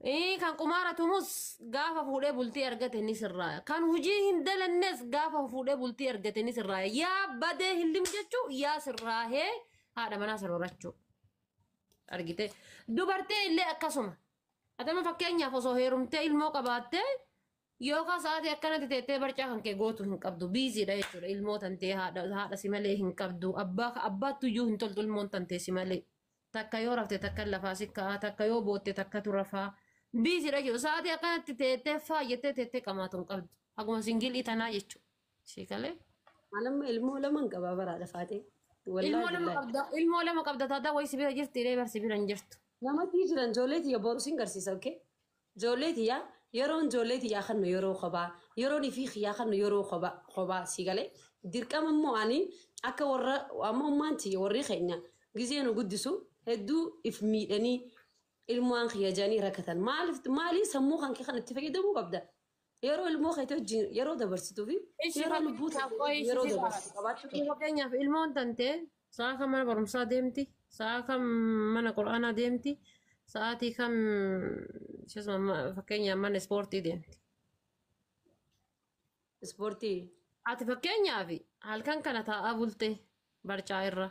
إيه كان قمارة مس قافة فودي بولتي أرجت الناس الراية كان وجيه هندل الناس قافة فودي بولتي أرجت الناس الراية يا بدأ اللي مجتشو يا سراهي هذا مناصر ورجو أرجته دوبرتي اللي أكسمه هذا ما فكرني فصهيرمتي الموقبات يوكا ساعتي أكنت تتي برجع هنك جوتو هنك أبدو بيزي ده يشور الموت أنتي هذا سيمالي هنك أبدو أبا تيجو هنتول دول الموت أنتي سيمالي تكايو رفت تكلا فاسكا تكايو بوت تكتو رفا بيزي ده يشور ساعتي أكنت تتي فا يتي كما تنقبض أقوم سنجل إتنا يشوا شيكالي أنا المو قبا برا دفاتي والله بالله ilmoo lama qabda taata way sibira jirti illee bar sibira hin jirtu. nama tijiran jolleti ya boru singarsiisa okay jolleti ya yeroon jolleti ya khanno yeroo khoba yeroon fi khiya khanno yeroo khoba sigale dirqama mo ani akka warra amma manti warri khenya gizeenu guddisu heddu if miidani ilmuan khiya jani rakatan mali sammu kan ki khan ittifaqidmu qabda yeroo ilmoo khayto yeroo dabarsitu fi yeroo lubuta yeroo dabarsitu qabaatu fakkeenyaaf ilmoon tante sa'a kam mana barumsaa deemti sa'a kam mana qur'aanaa deemti sa'aatii kam fakkeenyaaf mana ispoortii deemti. Ispoortii Ati fakkeenyaaf halkan kana taa'aa bulte barcaa irra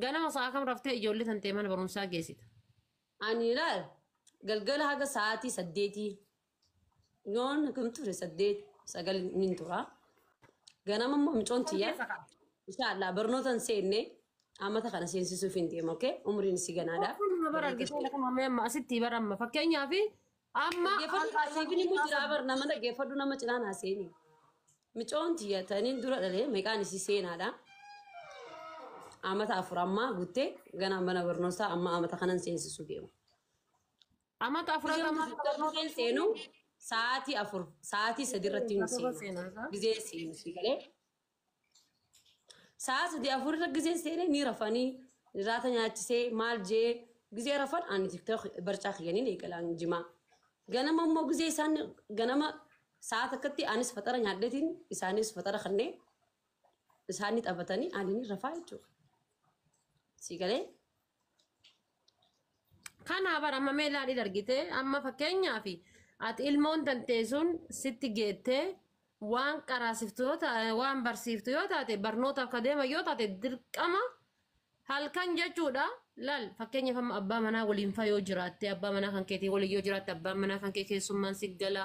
ganama sa'a kam raftee ijoollee tantee mana barumsaa geessita. ani laal galgala haga sa'aatii 8 yoon kam ture 8 9 min tura ganama mo mcontiya inshallah barnotan seenne amata kana seensisuuf hin deemu okay umriin si ganaadha Kun bara argitee lafa mamee amma asitti bara amma fakkeenyaaf amma Siifini mujjira bar nama dhaggeeffadhu nama cinaan haaseeni micoontiya taniin dura dhalee meeqaan isi seenaadha amata afur amma gutte gana mana barnootaa amma amata kanan seensisuu deemu amata barnootaan seenu sa'aatii afur sa'aatii 3 irratti hin seenu gizee seenu si galee sa'aatii afur irra gizee seene ni rafanii raata nyaachisee maal jee gizee rafan ani tiktok barcaa khiyanii eegalaan jimaa ganama immoo gizee isaan ganama sa'aat akkatti anis fatara nyaadhetiin isaanis fatara kannee isaanii taphatanii ani ni rafaa jechuudha si galee kana bara amma meelaadhi argite amma fakkeenyaaf ati ilmoon tantee sun sitti geettee waan qaraasiftu yoo taate waan barsiiftu yoo taate barnootaaf ka deema yoo taate dirqama halkan jechuudha laal fakkeenyaaf amma abbaa manaa waliin fa yoo jiraatte abbaa manaa kan keetii waliin yoo jiraatte abbaan manaa kan kee keessummaan si gala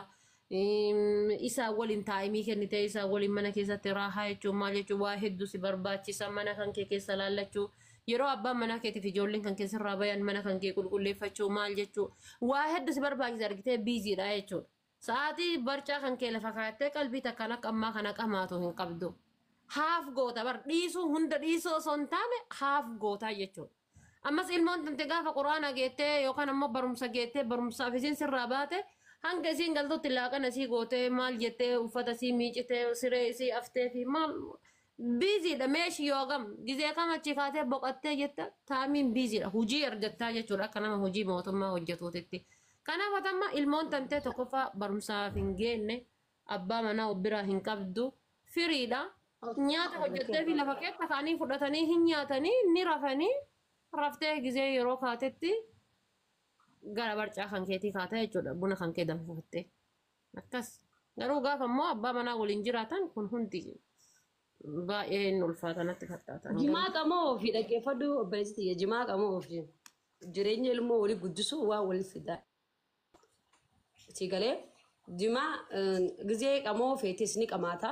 isaa waliin taa'imii kennitee isaa waliin mana keessatti raahaa jechuun maal jechuun waa hedduu si barbaachisa mana kan kee keessa laallachuu yeroo abbaan manaa keetiif ijoolleen kan keessarraa bayan mana kan kee qulqulleeffachuu maal jechuun waa hedduu si barbaachisa argitee biiziidha jechuudha. Sa'aatii barcaa kan kee lafa kaayattee qalbii takkaan akka ammaa kana qamaatu hin qabdu. Haaf goota bar dhiisuu hunda dhiisuu osoo hin taane haaf gootaa jechuudha. Ammas ilmoon tante gaafa quraana geettee yookaan ammoo barumsa geettee barumsaaf isiin sirraa baate hanga isiin galtutti laaqana isii gootee maal jettee uffata isii miicitee siree isii aftee fi maal biiziidha meeshii yoogam gizee kamachi kaatee boqattee jetta taamiin biiziidha hujii argattaa jechuudha akka nama hojii mootummaa hojjetuutitti. Kanaaf atamma ilmoon tantee tokkoffaa barumsaaf hin geenne abbaa manaa biraa hin qabdu firiidha. Nyaata hojjettee fi lafa keessa kaanii fudhatanii hin nyaatanii ni rafanii raftee gizee yeroo kaatetti gara barcaa kan keetii kaatee jechuudha buna kan kee danfuufattee. Akkas garuu gaafa immoo abbaa manaa waliin jiraatan kun hundi baay'ee hin ulfaatanatti fakkaatan. Jimaa qamoo ofii dhaggeeffadhu obboleessiti jimaa qamoo ofii jireenya ilmoo walii guddisuu waa walii fidaa. Sigalee jimaa gizee qamoo feetis ni qamaata.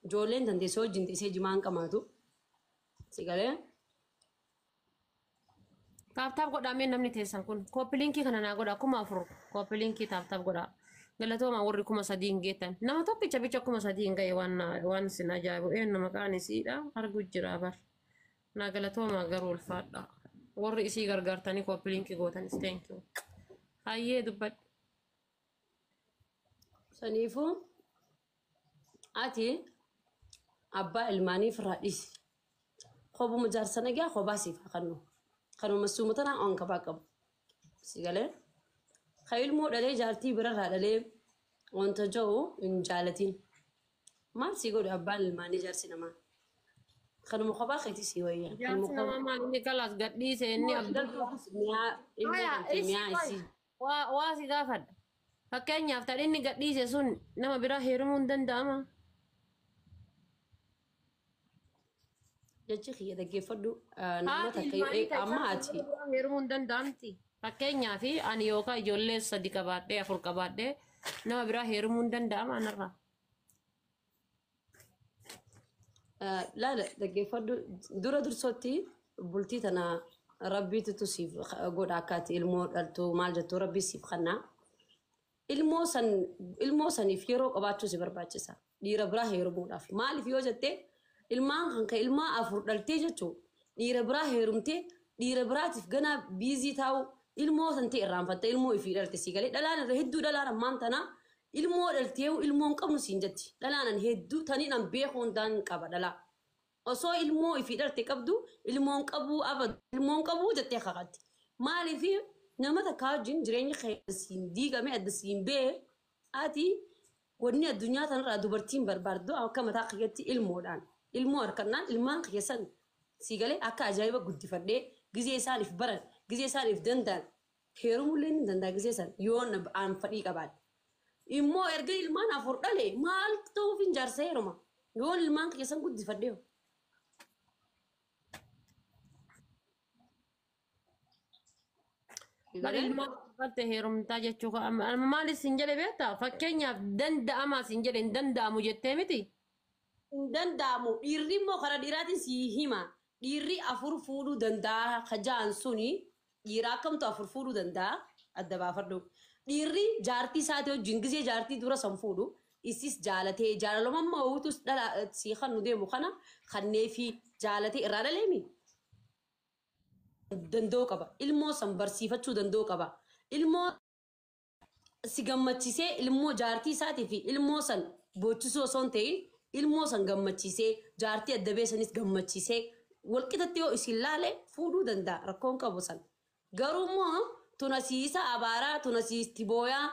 Ijoolleen dandeessoo wajjin dhiisee jimaan qamaatu. Sigalee. Taaptaap godhamee namni teessan kun kooppiliinkii kana naa godha 4,000 kooppiliinkii taaptaap godha. Galatooma warri 3,000 hin geettan. Nama tokkicha bicha 3,000 hin ga'e waan sin ajaa'ibu eenyu maqaan isiidha argu jira bar. Naa galatooma garuu ulfaadha. Warri isii gargaartanii kooppiliinkii gootanis thank you. Hayyee dubbadhu. Saniifuu ati abbaa ilmaanii firraa dhisi. Kophuma jaarsana gaa kophaa siif kannu. Kanuma suumatanaa on kabaa qabu. Sigalee. Ka ilmoo dhalee jaartii birarraa dhalee wanta jiru hin jaalatiin. Maal si godhu abbaan ilmaanii jaarsi namaa? Kanuma kophaa keetii si wayyaa. Jaarsi namaa maal inni kalaas gadhiise inni abduu. Mi'aa isii. waa si gaafadha. Fakkeenyaaf ta'in inni gadhiise sun nama biraa heerumuu hin danda'ama. jechi kiyya dhaggeeffadhu nama Haati takka ilmaanii amma ta'isaa ati nama biraa heerumuu hin danda'amti. Fakkeenyaaf ani yookaan ijoollee 3 qabaadhee 4 qabaadhee nama biraa heerumuu hin danda'ama anarraa. laala dhaggeeffadhu dura dursootti bultii tana rabbiitu siif godha akkaati ilmoo dhaltuu maal jettu rabbii siif kennaa. Ilmoo saniif yeroo qabaachuu si barbaachisa. Dhiira biraa heerumuudhaaf. Maaliif yoo jettee ilmaan kan ilmaa 4 dhaltee jechuun dhiira biraa heerumtee dhiira biraatiif ganaa biizii taa'u ilmoo san ta'e irraanfatta ilmoo ifii dhalte si galee dhalaan irra hedduu dhalaan ammaan tanaa ilmoo dhaltee ilmoon qabnu siin jetti. Dhalaan hedduu taniin an beekuun daan qaba dhalaa. Osoo ilmoo ifii dhalte qabdu ilmoon qabuu jettee kakatti. Maaliif nama takka wajjin jireenya keessin diigame adda siin bee ati wanni addunyaa tanarraa dubartiin barbaaddu akka mataa kiyyatti ilmoodhaan ilmoo harkannaan ilmaan kiyyasan si galee akka ajaa'iba guddifadhee gizee isaaniif baran gizee isaaniif danda'an heerumullee ni danda'a gizee san yoo aan fadhii qabaadhe. Immoo erga ilmaan 4 dhale maal ta'uuf hin jaarsa heeruma yoo ilmaan kiyyasan guddifadhee. Bari ilmoo qabatte heerumtaa jechuu maalis hin jedhe beektaa fakkeenyaaf danda'amaa hin jedhe hin danda'amu jettee miti. Hin danda'amu dhiirri immoo karaa dhiiraatiin si hima dhiirri 4 fuudhuu danda'a kajaan suni dhiira akkamtu 4 fuudhuu danda'a adda baafadhu. Dhiirri jaartii isaatii wajjin gizee jaartii dura san fuudhu isis jaalatee jaalalummaa hawwituus dhala si kan nu deemu kana kannee fi jaalatee irraa dhaleemi. Danda'uu qaba. Ilmoo san barsiifachuu danda'uu qaba. Ilmoo si gammachiisee ilmoo jaartii isaatii fi ilmoo san boochisuu osoo hin ta'in ilmoo san gammachiisee jaartii adda beesanis gammachiisee walqixatti yoo isin laale fuudhuu danda'a rakkoon qabu san. Garuu immoo tunasiisa abaaraa tunasiisti booyaa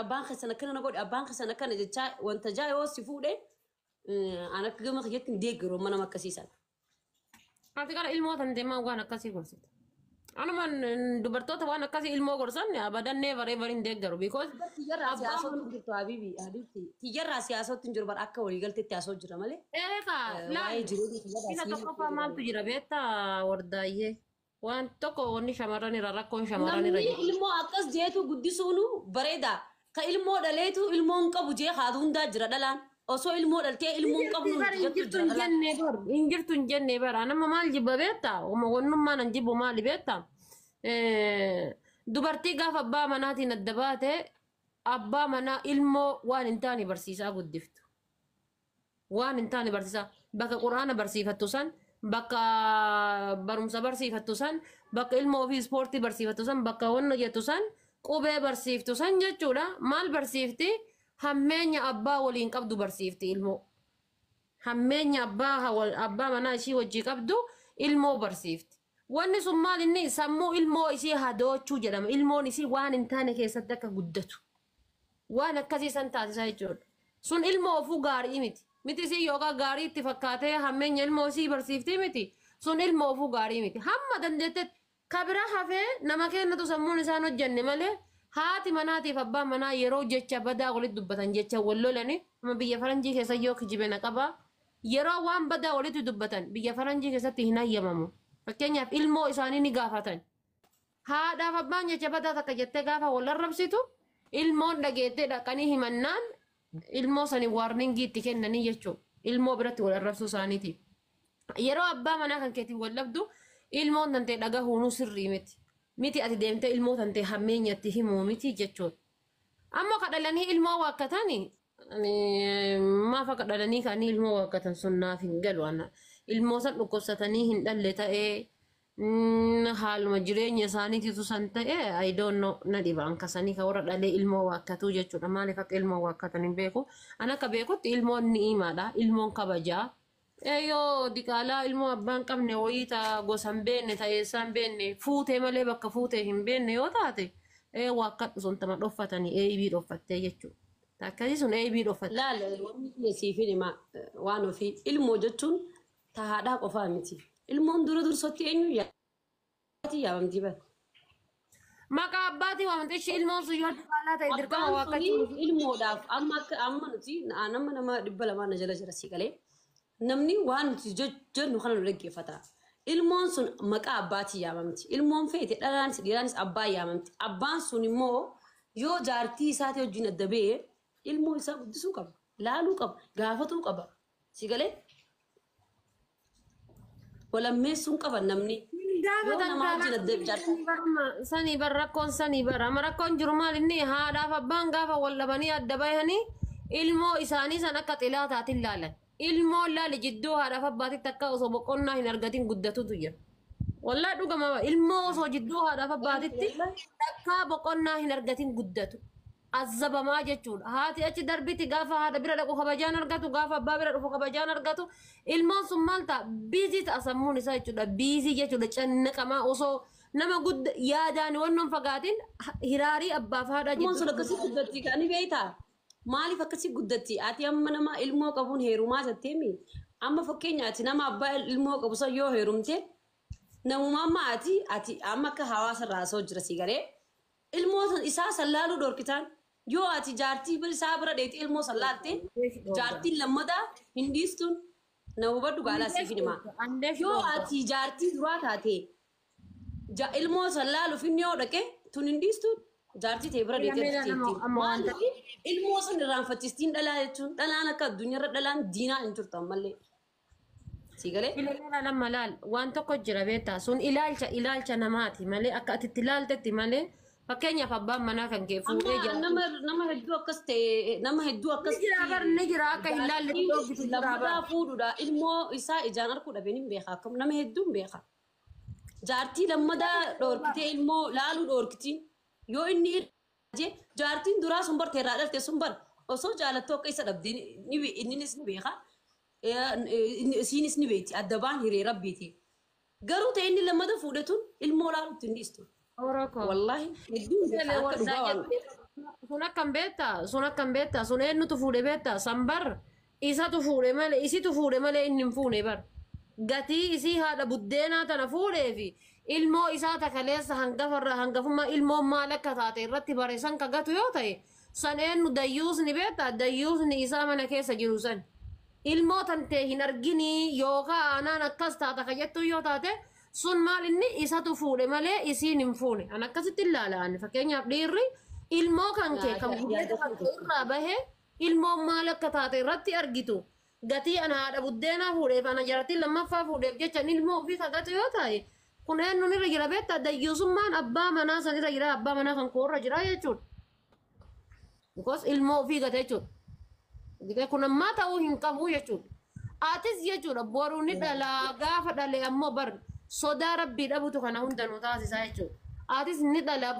abbaan keessan akkana godhe abbaan keessan akkana jechaa wanta jaa yoo si fuudhe an akka gama kiyyatti hin deeggaru mana makkasiisan. Ati gara ilmoo tan deemaa waan akkasii gorsita. Anumaan dubartoota waan akkasii ilmoo gorsan abadan never ever hin deeggaru because Tiyyarraa siyaasootti hin jirtu Habibi. Tiyyarraa siyaasootti hin jiru bara akka waliigalteetti haasoo jira malee. Waa'ee jireenya isa tokkoffaa maaltu jira beektaa wardaayyee waan tokko wanni shamarran irra rakkoon shamarran irra namni ilmoo akkas jeetu guddisuunu bareeda. Ka ilmoo dhaleetu ilmoon qabu jee haatu hundaa jira dhalaan. Osoo ilmoo dhaltee ilmoon qabnu jettu jira dhalaan. Injirtu hin jenne bara nama maal jibba beektaa wannummaan an jibbu maali beektaa dubartii gaafa abbaa manaatiin adda baate abbaa manaa ilmoo waan hin taane barsiisaa guddiftu. Waan hin taane barsiisaa bakka quraana barsiifattu san bakka barumsa barsiifattu san bakka ilmoo ofii ispoortii barsiifattu san bakka wanna jettu san qubee barsiiftu san jechuudha maal barsiifti hammeenya abbaa waliin qabdu barsiifti ilmoo hammeenya abbaa manaa ishii wajjii qabdu ilmoo barsiifti wanni sun maal inni sammuu ilmoo ishii hadoochuu jedhama ilmoon ishii waan hin taane keessatti akka guddatu waan akkasii san taasisaa jechuudha sun ilmoo ofuu gaarii miti isii yookaan gaarii itti fakkaatee hammeenya ilmoo ishii barsiiftii miti sun ilmoo ofuu gaarii miti hamma dandeettetti kabira hafee nama kennatu sammuun isaan hojjenne malee haati manaatiif abbaan manaa yeroo jecha badaa walitti dubbatan jecha wal lolani amma biyya faranjii keessa yoo kijibena qaba yeroo waan badaa walitti dubbatan biyya faranjii keessatti hin hayyamamu fakkeenyaaf ilmoo isaanii ni gaafatan haadhaaf abbaan jecha badaa takka jettee gaafa wal arrabsitu ilmoon dhageettee dhaqanii himannaan ilmoo sanii waarningii itti kennanii jechuudha ilmoo biratti wal arrabsuu isaaniitiif yeroo abbaa manaa kan keetiin wal dhabdu ilmoon tantee dhagahuunuu sirrii miti ati deemtee ilmoo tantee hammeenyatti himuu miti jechuudha. Ammoo kadhalanii ilmoo waakkatanii maaf akka dhalanii kaanii ilmoo waakkatan sun naaf hin galu ana ilmoo san dhukkubsatanii hin dhalle ta'ee haaluma jireenya isaaniititu san ta'ee I don't know na dhibaan kasanii ka warra dhalee ilmoo waakkatuu jechuudha maaliif akka ilmoo waakkatan hin beeku ana akka beekutti ilmoon ni'imaadha ilmoon kabajaa. Yoo diqaalaa ilmoo abbaan qabne wayiita gosa hin beekne ta'eessaan beekne fuutee malee bakka fuutee hin beekne yoo taate waakkadhu sun tama dhoffatanii eebii dhoffattee jechuudha. Akkasii sun eebii dhoffatte. Laala wanni siifin himaa waan ofii ilmoo jechuun tahaadhaa qofaa miti. Ilmoon dura dursootti eenyu yaabamtii bara. maqaa abbaatii waamte ishee ilmoon sun yoo dhibaalaa ta'e dirqama abbaan waaqachuu suni ilmoodhaaf amma nuti nama 200 na jala jira si galee namni waan nuti jennu kana nu dhaggeeffata. Ilmoon sun maqaa abbaatii yaamamti. Ilmoon feete dhalaanis dhiiraanis abbaa yaamamti. Abbaan sun immoo yoo jaartii isaati wajjin adda ba'ee ilmoo isaa guddisuu qaba. Laaluu qaba. Gaafatuu qaba. Si galee walammeessuun qaba namni. Yoo nama wajjin adda jaartii. Sanii bar rakkoon sanii bara. Amma rakkoon jiru maal inni haadhaaf abbaan gaafa wal dhabanii adda bahanii ilmoo isaanii san akka xilaa taatiin laalan. Ilmoo laali jidduu haadhaaf abbaatitti akka osoo boqonnaa hin argatin guddatutu jira. Wallaa dhugama ilmoo osoo jidduu haadhaaf abbaatitti akka boqonnaa hin argatin guddatu. Azzabamaa jechuudha. Haati achi darbiti gaafa haadha bira dhaqu kabajaan argatu gaafa abbaa bira dhufu kabajaan argatu ilmoon sun maal ta'a biizii ta'a sammuun isaa jechuudha. Biizii jechuudha cannaqamaa osoo nama gudda yaadaan wannoon fagaatiin hiraarii abbaaf haadha ilmoon sun akkasii guddatti kan ni beektaa? Maaliif akkasii guddatti? Ati amma nama ilmoo qabuun heerumaa jetteemi. Amma fakkeenyaati nama abbaa ilmoo qabu san yoo heerumte namummaa amma ati amma akka hawaasa irraa soo jira si garee ilmoo isaa sallaaluu dhorkitaan yoo ati jaartii isaa bira dheetii ilmoo sallaalte jaartiin lammadaa hin dhiistuun na hubadhu gaalaa siif hima. Yoo ati jaartii duraa taate ilmoo sallaaluuf inni yoo dhaqe tun hin dhiistuun. Jaartii ta'e bira deettee ilmoo sun irraanfachiistiin dhalaa jechuun dhalaan akka addunyaarra dhalaan diinaa hin jirtu ammallee. Si galee? Ilaalcha lama laal waan tokko jira beektaa sun ilaalcha namaati malee akka ati itti ilaaltetti malee fakkeenyaaf abbaan manaa kan kee fuudhee jira. Nama hedduu akkas ta'e nama hedduu akkas ta'e. Ni jira akka hin laalletti dhoofisitu jira. Lammataa fuudhuudha ilmoo isaa ijaan arguudha been hin beekaa akkam nama hedduu hin beekaa. Jaartii lammadaa dhoorkitee ilmoo laaluu dhoorkitiin. Yoo inni jaartiin duraa sun barte irraa dhalte sun bar osoo jaalattuu akka isa dhabdee innis ni beeka isiinis ni beekti adda baan hiree rabbiiti. Garuu ta'e inni lammata fuudhetuun ilmoo laaluutti hin dhiistu. Wallaahi sun akkam beektaa sun eenyutu fuudhe beektaa san bar isatu fuudhe malee isitu fuudhe malee inni hin fuune bar gatii isii haadha buddeenaa tana fuudheefi. Ilmoo isaa takaleessa hangafummaa ilmoo maal akka taate irratti bareessan kagatu yoo ta'e san eenyu dayyuusni beektaa dayyuusni isaa mana keessa jiru san ilmoo tantee hin arginii yookaan aanaan akkas taata kajettu yoo taate sun maal inni isatu fuudhe malee isiin hin fuune an akkasitti ilaalaan fakkeenyaaf dhiirri ilmoo kan kee kan guddeeta kan kee irraa bahee ilmoo maal akka taate irratti argitu gatii ana haadha buddeenaa fuudheef ana jaartii lammaffaa fuudheef jecha ilmoo ofii kagatu yoo ta'e. Kun eenyu irra jira beektaa dayyuusummaan abbaa manaa san irra jira abbaa manaa kan koo irra jira jechuudha. Because ilmoo ofii gata jechuudha. Kun ammaa ta'uu hin qabu jechuudha. Atis jechuudha boruu ni dhalaa gaafa dhalee ammoo bar sodaa rabbii dhabutu kana hundanuu taasisaa jechuudha. Atis ni dhalaa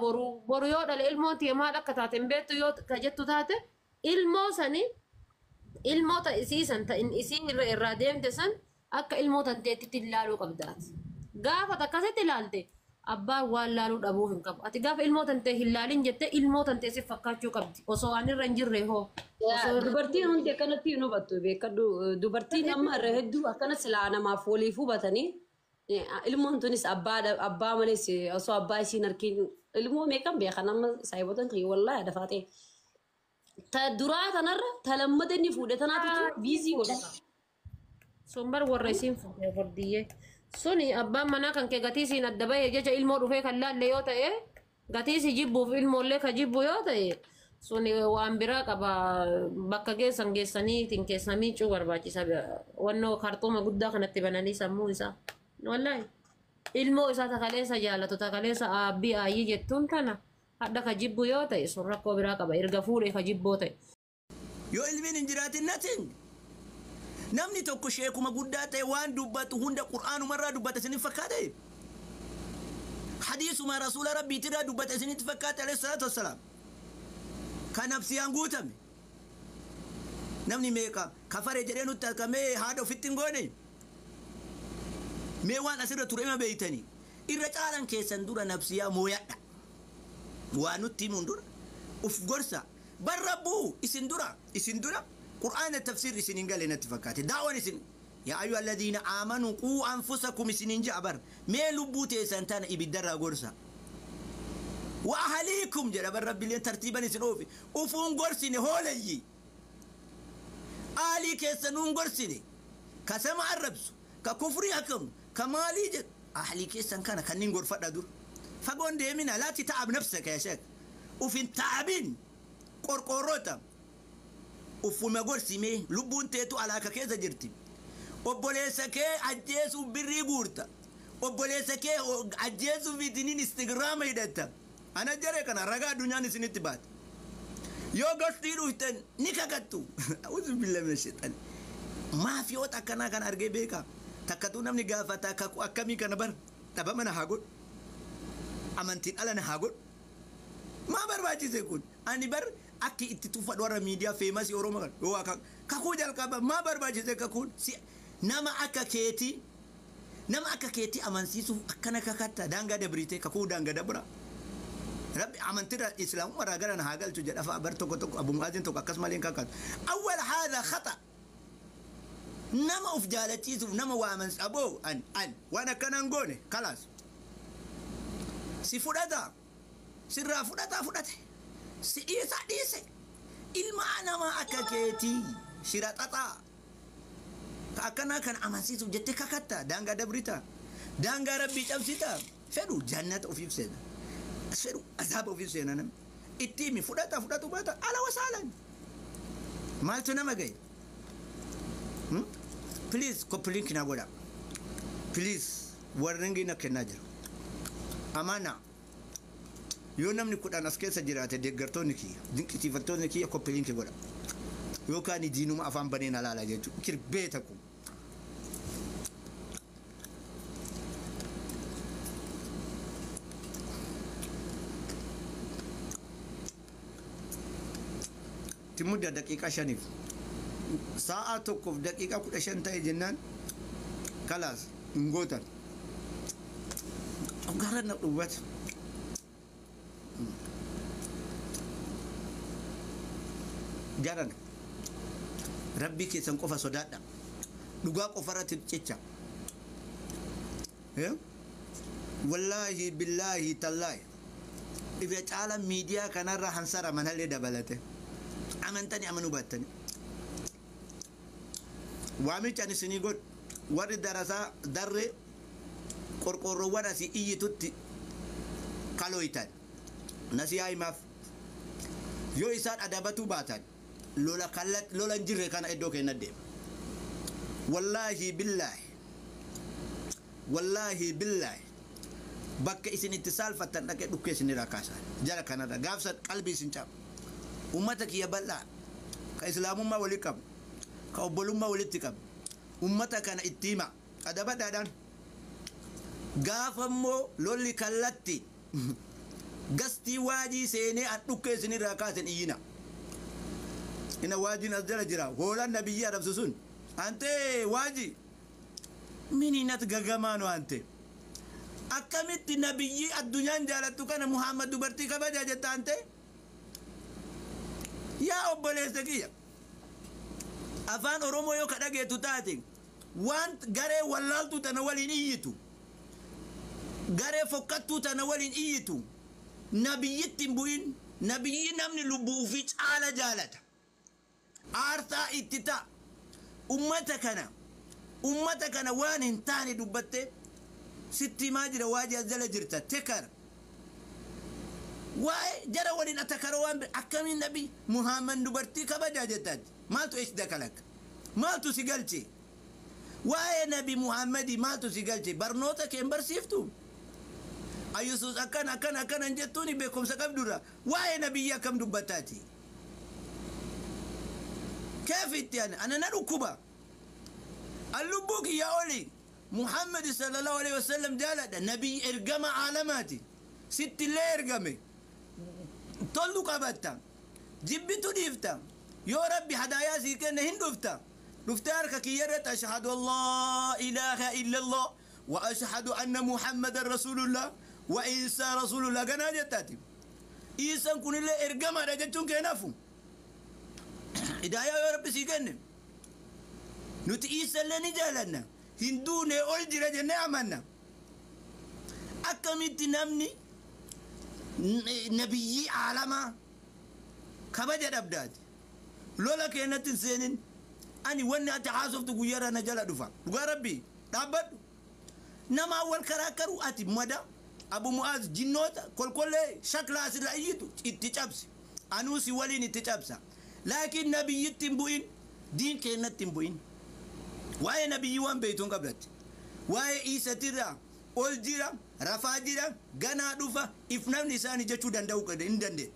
boru yoo dhale ilmoo tiyee maal akka taate hin beektu yoo jettu taate ilmoo sanii ilmoota isiisan ta'in isiin irraa deemte san akka ilmoo tanteettitti ilaaluu qabdaati. Gaafa akkasitti ilaalte abbaan waan laaluu dhabuu hin qabu. Ati gaafa ilmoo tantee hin laalin jettee ilmoo tantee si fakkaachuu qabdi. Osoo waan irra hin jirre hoo. Dubartiin hundi akkanatti hin hubattu beekadhu. Dubartiin amma irra hedduu akkana silaa namaaf waliif hubatanii ilmoon tunis abbaa malees osoo abbaa isiin harkiin ilmoo meeqan beekan amma saayibotan kiyya wallaahi adafaa ta'e. Ta duraa tanarra ta lammata inni fuudhe tanaatu biizii godha. Sombar warra isiin fuudhee fardiyyee. Suni abbaan manaa kan kee gatii siin adda bahee jecha ilmoo dhufee kan laalle yoo ta'e gatii si jibbuuf ilmoollee ka jibbu yoo ta'e suni waan biraa qaba bakka geessan geessanii ittiin keessa miicuu barbaachisa wannoo kartuuma guddaa kanatti bananii sammuu isaa wallaahi ilmoo isaa takaleessa jaalatu takaleessa aabbii aayii jettuun tana hadda ka jibbu yoo ta'e sun rakkoo biraa qaba erga fuudhee ka jibboo ta'e. Yoo ilmiin hin jiraatin natin namni tokko sheekuma guddaa ta'e waan dubbatu hunda qur'aanumarraa dubbata isiniif fakkaate hadiisuma rasuula rabbiitirraa dubbata isinitti fakkaate alayhi salaatu wassalaam kan nafsiyaan guutame namni meeqa kafare jedhee nutti harkamee haadha ofitti hin goone mee waan asirra ture ima beeytanii irra caalan keessan dura nafsiyaa mooyadha waan nutti himuun dura uf gorsa barrabbuu isin dura قرآن التفسير سنين قال لنا اتفاقات دعوة سن يا أيها الذين آمنوا قوا أنفسكم سنين جعبر ما لبوتي سنتان إبدر غورسا وأهليكم جرب الرب اللي ترتيبا يسلوفي وفون قرسني هولي آلي كيسنون قرسني كسمع الربس ككفري حكم كمالي جد أهلي كيسن كان كنين غرفة دور فقون ديمنا لا تتعب نفسك يا شيخ وفين تعبين قرقروتا وفما قرسي مي لبون تيتو على كيسا جرتي وبوليسك عجيز وبري غورتا وبوليسك عجيز في دينين استغرام يدتا أنا جريك أنا رجع دنيا نسنتبات يو قصديرو هتن نكاكتو أعوذ بالله من الشيطان ما في وقت أكنا كان أرجع بيكا تكتو نمني غافتا كاكو أكمي كان بر تبا من هاقول أمانتين على نهاقول ما برباجي سيكون أني بر أكي اتتوفى دورا ميديا فيماس يوروما هو كاكو جال كابا ما برباجي سيكون نما أكا كيتي نما أكا كيتي أمانسيسو أكنا كاكتا دانغا دبريتي كاكو دانغا دبرا ربي عملت الإسلام مرة قال أنا هاقل تجد أفأبرتك أبو مؤذن تك أكس مالين كاكات أول هذا خطأ نما أفجالتي نما وامنس أبو أن وأنا كان نقولي خلاص si fudhata sirraa fudhate si dhiisa dhiise ilma namaa akka keetii shira xaxaa ka akkanaa kan amansiisuuf jettee kakatta daangaa dabrita daangaa rabbii cabsita fedhu jannata ofiif seena fedhu azaaba ofiif seena nam itti himi fudhatu baata ala wasaalan maaltu nama gahe please koppiliin kinaa godha please warringi na kennaa jira amana yoo namni kudhan as keessa jiraate deeggartoonni kiyya dinqisiifattoonni kiyya koppiliin kee godha yookaan diinuma afaan baneen alaala jechuudha kirbee takku timudda daqiiqaa 5 sa'a tokkoof daqiiqaa 15 ta'e jennaan kalaas ngootan garana dhubat jaran rabbi keessan qofa sodaadha dhugaa qofarratti cicha wallahi billahi tallahi ife caala miidiyaa kanarra hansara manallee dabalate amantani amanu battani waamichan isinii god warri darasaa darre qorqorroowwan asii iyyitutti kalooytan nasiyaa himaaf yoo isaan adabatu baatan lola hin jirre kana iddoo keenya deema wallaahi billaahi bakka isin itti saalfattan dhaqee dhukkee isin irraa kaasaa jara kanarra gaafsa qalbii isin caaba ummata kiyya bal'aa ka islaamummaa walii qabu ka obbolummaa walitti qabu ummata kana itti hima adabadhaadhaan gaafammoo lolli kallatti gastii waajii seenee an dhukkee isin irraa kaasan iyyina ina waajiin as jala jira hoolaan nabiyyi arabsu sun ante waajii mininat gagamaano ante akkamitti nabiyyi addunyaan jaalattu kana muhammad dubartii kabaja jetta ante yaa obboleessa kiyya afaan oromoo yoo ka dhageetu taate waan garee wallaaltu tana waliin iyyitu garee fokkattuu tana waliin iyyitu nabiyyitti hin bu'in nabiyyi namni lubbuu fi caala jaalata aartaa itti ta'a ummata kana waan hin taane dubbatte sitti himaa jira waajii as jala jirta tekar waa'ee jara waliin atakara waan akkamiin nabi muhammad dubartii kabajaa jettaati maaltu eessi dakalak maaltu si galche waa'ee nabi muhammadi maaltu si galche barnoota keen barsiiftu ayyusus akkana jettuuni beekumsa qabdurra waa'ee nabiyyi akkam dubbataati keefitti ana na dhukkuba allubbu kiyya oli muhammad sallallahu alaihi wasallam jaaladha nabii ergama aalamaati sittillee ergame tollu qabatta jibbitu dhiifta yoo rabbi hadaayaa sii kenne hin dhufte harka kiyyarratti ashhadu an laa ilaaha illa allah wa ashhadu anna muhammadan rasulullah wa isa rasulullah ganaa jettaati iisan kunillee ergamaadha jechuun keenafu hidaayaa yoo rabbi sii kenne nuti iisallee ni jaalanna hinduune ol jira jennee amanna akkamitti namni نبي عالما كبجة أبداد لولا كانت السنين أني وانا أتحاسب تقول أنا جل دفع تقول ربي تابد نما أول كراكرو أتي مدى أبو معاذ جنوت كل شكل أسر أيتو اتجابس أنوسي ولين اتجابسا لكن نبي يتنبوين دين كانت تنبوين واي نبي يوان بيتون قبلت واي إيسا تيرا أول جيرا رفا جيرا غانا دفع إفنام نساني جاتو دندو كده اندندت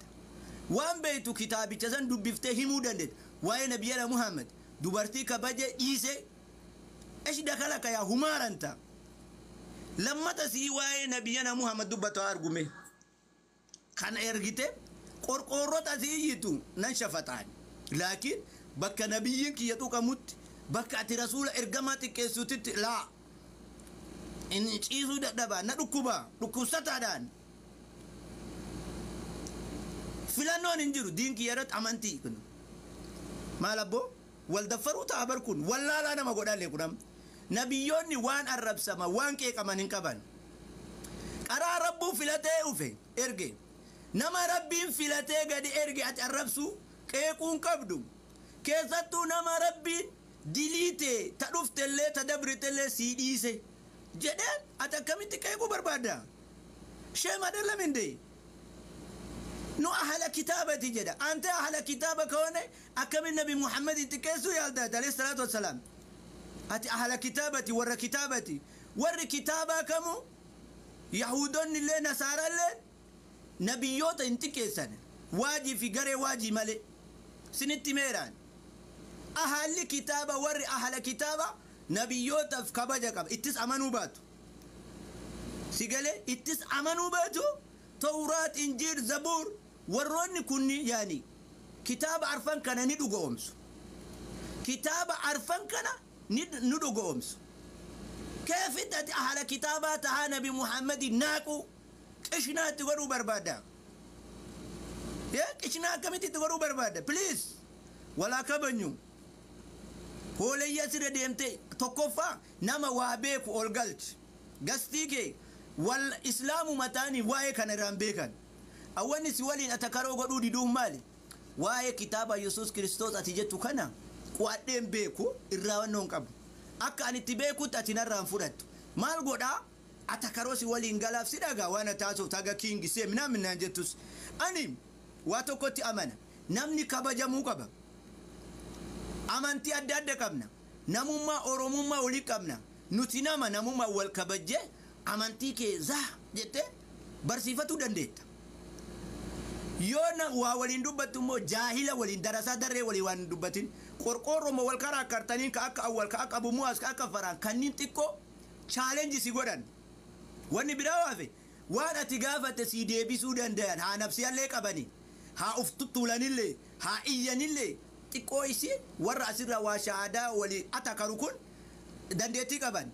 وان بيتو كتابي تسان دبفته همو دندت واي نبينا محمد dubartii kabaje dhiise ايش دخلك يا همار انت لما تسي واي نبينا محمد دبتو ارغمي كان ارغيته قرقورو تسييتو ننشفتان لكن بك نبيك يتو كمت بك اتي رسول ارغماتك كيسوتت لا ان تشيزو دبا ندكوبا دكوستادان فلانو ننجرو دينك يرت امانتي كن مالبو والدفروا تعبركن ولا لا أنا ما قول عليكم نبيوني وان الرب سما وان كي كمان إنكبان أرى ربو فلته أوفي إرجع نما ربي فلته قد إرجع الرب سو كي يكون كبدو كيساتو نما ربي ديليته تعرف تله تدبر تله سيديسه جدا أتكلم تكيكو بربادا شيء ما دلنا من دي نو أهل كتابتي جدا أنت أهل كتابك هون أكمل النبي محمد تكيسو يا عليه الصلاة والسلام أتي أهل كتابتي ور كتابتي ور كتابة كمو يهودون اللي نصارى اللي نبيوت انتكيسن واجي في قري واجي ملي سنتي ميران أهل كتابة ور أهل كتابة نبيوت في كبجة كب اتس أمنوا باتو سيقالي اتس أمنوا باتو توراة إنجيل زبور وروني كوني يعني كتاب عرفان كان ندو قومس كتاب عرفان كان ندو قومس كيف انت أهل كتابات نبي محمد ناكو كشنا تقولوا بربادا يا كشنا كمتي تقولوا بربادا بليز ولا كبنيو هو لي يسير ديمتي تكوفا نما وابيك أولغالت غستيكي والإسلام متاني واي كان رامبيكان أولي سوالين أتكارو قدو دي دوم مالي واي كتابة يسوس كريستوس أتجتو كنا قواتين بيكو إراوان نونكب أكا أني تبيكو تاتنا رامفورتو مال قدا أتكارو سوالين غلاف سيداغا وانا تاسو تاغا كينجي سيم نامن نانجتوس أنيم واتو كوتي أمانا نامني كابا جامو كابا أمانتي أداد كابنا ناموما أوروموما ولي كابنا نتناما ناموما والكابجي amantii kee zaa jette barsiifatu dandeetta yoona waa waliin dubbattu immoo jaahila waliin darasaa darree walii waan dubbatin qorqoorroma wal karaa kartaniin ka akka awwal ka akka abumuwaas ka akka faraan kanniin xiqqoo chaalenji si godhan wanni biraa waafe waan ati gaafatte si deebisuu dandayan haa nafsiyallee qabani haa uf tuttuulanillee haa iyyanillee xiqqoo isi warra asirra waa shaadaa walii atakaru kun dandeettii qaban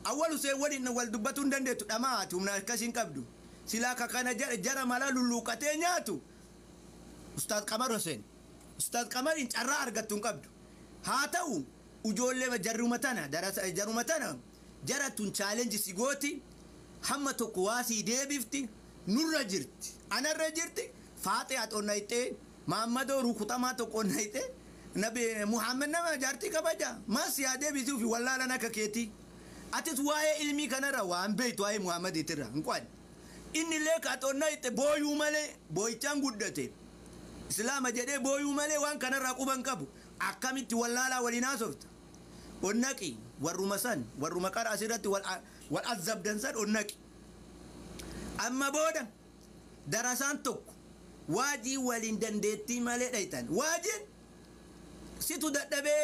أول شيء ولي والدبتون دندت أمات ومن كاسين كبدو سلاك كان جرى ملال لوكاتينياتو أستاذ قمر حسين أستاذ قمر إنت أرى أرجعتون كبدو هاتو وجول لما جرمتنا درس جرمتنا جرتون challenge سيغوتي حمتو قواسي ديبفتي نور رجرت أنا رجرت فاتحة أونايتي محمد روكتاماتو أونايتي نبي محمد نما جارتي كبجا ما سيادة بيزو في والله لنا ككيتي أتت واي علمي كنرا وان بيت واي محمد ترى نقول إني لك أتونايت بويو مالي بوي تانغودتي إسلام جدي بويو مالي وان كنرا كوبان كابو أكملت والله لا ولينا صفت ونكي والرمسان والرمكار أسيرتي والعذاب دنسان ونكي أما بودا درسان توك واجي ولندن ديتي مالي دايتان واجي سيتو دبي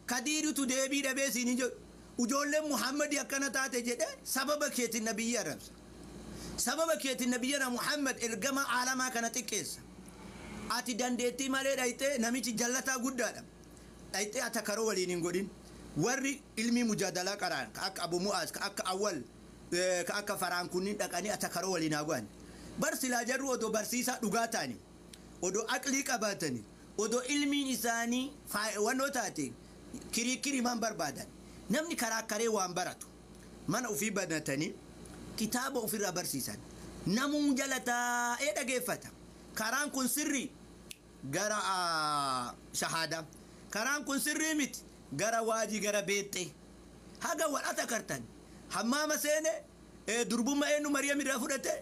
كديرو تو دبي دبي سينيجو وجول محمد يكنا تاتي جده سبب كيت النبي يا رب سبب كيت النبي محمد الجماعة على ما كانت كيس أتي دندتي مالي دايته نميتي جلتا غدا دايته أتكرو ولين غودين وري علمي مجادلة كران كأك أبو مؤاز كأك أول كأك فران كونين دكاني أتكرو ولين أغوان برسلا جرو ودو برسيسا دغاتاني ودو أكلي كباتني ودو علمي نساني ونوتاتي كري كري من بربادان نمني كراكري وان براتو من أفي بناتني كتابه في رابرسيسان namuun jala taa'ee dhageeffata karaan kun sirrii gara shahaada karaan kun sirrii miti gara waajii gara beexxee haga wadhata kartan hammaama seene durbumma eenyu Maryam irraa fudhate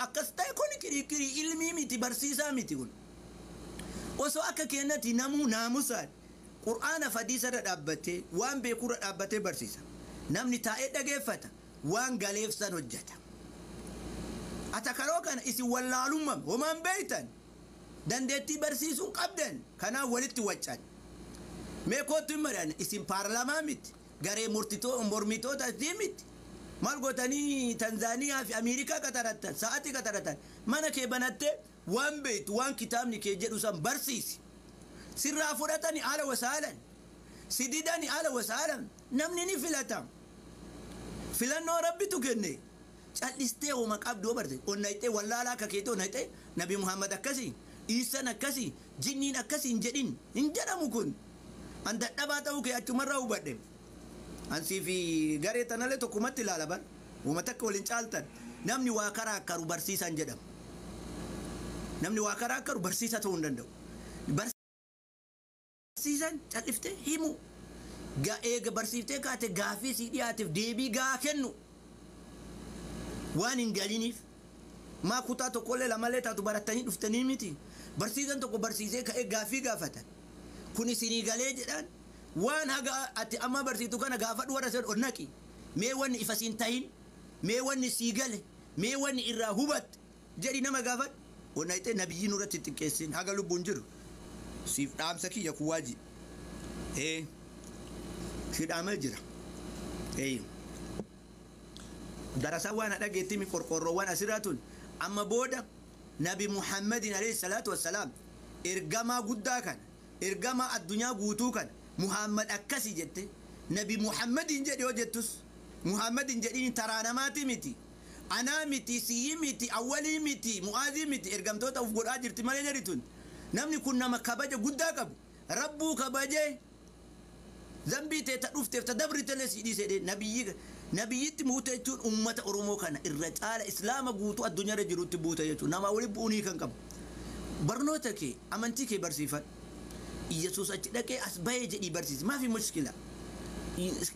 akkas ta'e kun kirii ilmii miti barsiisaa miti kun osoo akka kennati namuu naamusaan qur'aana hadiisarra dhaabbatee waan beekurra dhaabbatee barsiisa namni taa'ee dhageeffata waan galeefsan hojjeta atakaroo kana isin wallaalummaa homaan beeytan dandeettii barsiisuun qabdan kanaan walitti waccan mee kootu hin mari'an isin paarlaamaa miti garee mormitoota miti maal gootanii Tanzaaniyaa fi Ameerikaa qaxaratan sa'aatii qaxaratan mana kee banattee waan beeytu waan kitaabni kee jedhu san barsiisi sirraa fudhatani ala wasaalan sididani ala wasaalan namni ni filata filannoo rabbitu kenne callistee uma qabdoo barte onnaytee wallaalaa akka keete onnaytee nabi Muhammad akkasii Iisan akkasii jinniin akkasii hin jedhin hin jedhamu kun an dadhabaa ta'uu kee achumarraa hubadhe ansii fi garee tanallee tokkumatti ilaala bar uummata akka waliin caaltan namni waa karaa akkaru barsiisan jedhama namni waa karaa akkaru barsiisa ta'uu hin danda'u barsiisan calliftee himu eega barsiiftee kaate gaafii sii dhiyaateef deebii gaa kennu waan hin galiniif maa kutaa tokkollee lamallee taatu barattanii dhuftanii miti barsiisan tokko barsiisee ka'ee gaafii gaafatan kun isinii galee jedhaan waan haga ati amma barsiitu kana gaafadhu warra sen onnaqi mee wanni ifa siin tahin mee wanni sii gale mee wanni irraa hubat jedhi nama gaafadhu onnayxee nabiyyiin irratti xiqqeessin haga lubbuun jiru siif dhaamsa kiyya kuwaaji si dhaamee jira darasaa waan dhageetti mi qorqorroowwan asirraatun amma booda nabi Muhammadin alayhi salatu wassalaam ergamaa guddaa kan ergamaa addunyaa guutuu kan Muhammad akkasi jette nabi Muhammadin jedhe yoo jettus Muhammadin jedhiin taraanamaati miti anaa miti siyyi miti awwalii miti mu'aazii miti ergamtoota uf godhaa jirti malee jedhitun namni kun nama kabaja guddaa qabu rabbuu kabajee zambii tee ta dhufteef ta dabritelee si dhiisedhe nabiyyitti muute jechuun ummata Oromoo kana irra caala islaama guutuu addunyaarra jirutti buute jechuun nama wali bu'unii kan qabu barnoota kee amantii kee barsiifadhu Yesuus achi dhaqee as bahee jedhii barsiisi maafi mushkila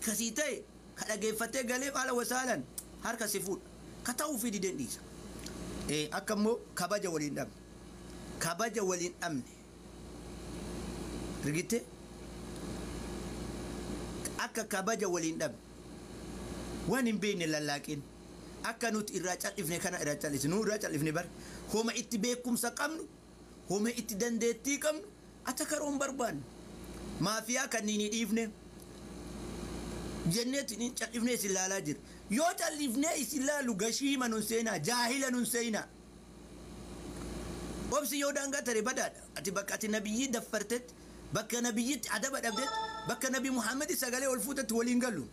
kasii ta'e ka dhageeffatee galee haala wasaalan harka si fuudha ka ta'uu fi dideen dhiisa akka immoo kabaja waliin dhabne rigitte akka kabaja waliin dhabne waan hin beekne lallaaqin akka nuti irraa callifne kana irraa callisnu irraa callifne bar homa itti beekumsa qabnu homa itti dandeettii qabnu atakaroon barbaanne maafiyaa kanniin dhiifne jenneetiin callifne isin laalaa jira yoo callifne isin laalu gashiima nun seenaa jaahila nun seenaa obsi yoo daangaa tare badaadha ati bakka ati nabiyyii daffartetti bakka nabiyyitti adaba dhabdetti bakka nabi Muhammad sagalee ol fuutetti waliin galu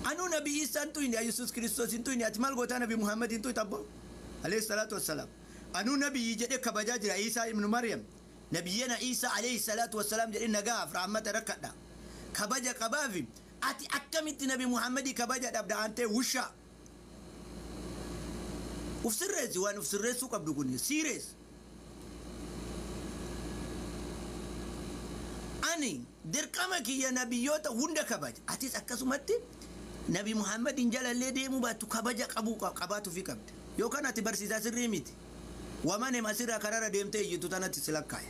anu nabi Isa tuyni Yesus Kristos tuyni ati maal gootaa nabi Muhammad tuyni tabbo alayhi salatu wassalam anu nabi jedhe kabajaa jira Isa ibn Maryam nabiyyana Isa alayhi salatu wassalam jedhe nagaaf rahmata rakkadha kabaja qabaafi ati akkamitti nabi Muhammad kabaja dhabda ante wusha ufsirreesi waan ufsirreessu qabdu kun serious ani dirqama kiyya nabiyyoota hunda kabaja atis akkasumatti nabi Muhammadin jalallee deemu baattu kabaja qabaatu fi qabda yookaan ati barsiisaa sirrii miti waman masirraa karara deemtee iyyitu tanatti silakkaaya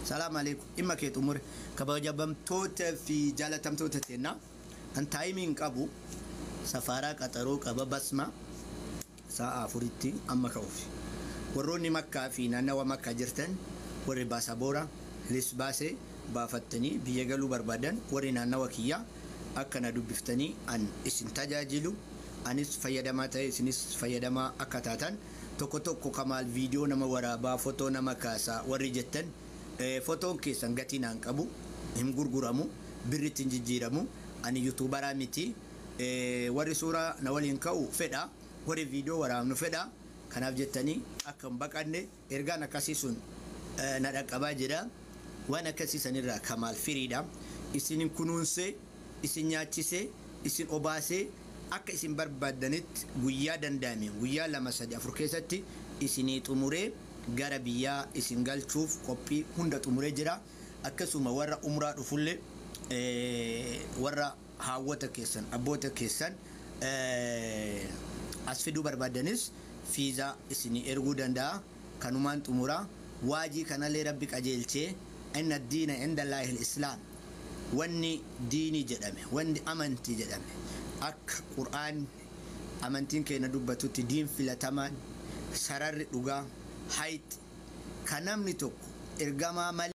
salaam alaikum imma kee xumure kabajabamtoota fi jaalatamtoota teenna an taayimiin qabu safaaraa qaxaroo qaba basma sa'a afuritti amma ka'uufi warroonni makkaa fi naannawa makkaa jirtan warri baasaboora lisbaasee baafattanii biyya galuu barbaadan warri naannawa kiyyaa akkana dubbiftanii an isin tajaajilu anis fayyadamaa ta'e isinis fayyadamaa akka taatan tokko kamaal viidiyoo nama waraabaa fotoo nama kaasaa warri jettan fotoon keessan gatii naan qabu hin gurguramu birritti hin jijjiiramu ani yuutuubaraa miti warri suuraa na waliin ka'u fedha warri viidiyoo waraabnu fedha kanaaf jettanii akka hin baqanne ergaan akkasii sun na dhaqqabaa jedha waan akkasii sanirraa kamaal firiidha isin kunuunsee isin nyaachisee isin obaasee akka isin barbaadanitti guyyaa danda'ame guyyaa 2-3 keessatti isinii xumuree gara biyyaa isin galchuuf qophii hunda xumuree jira. Akkasuma warra umraa dhufulle warra haawwata keessan abboota keessan as fiduu barbaadanis fiizaa isinii erguu danda'a. Kanumaan xumuraa waajii kanallee rabbi qajeelchee inna diina inda Allaahi al-Islaam wanni diinii jedhame wanni amantii jedhame akka Qur'aan amantiin keenya dubbatutti diin filatamaan sararri dhugaa hayt kan namni tokko ergamaa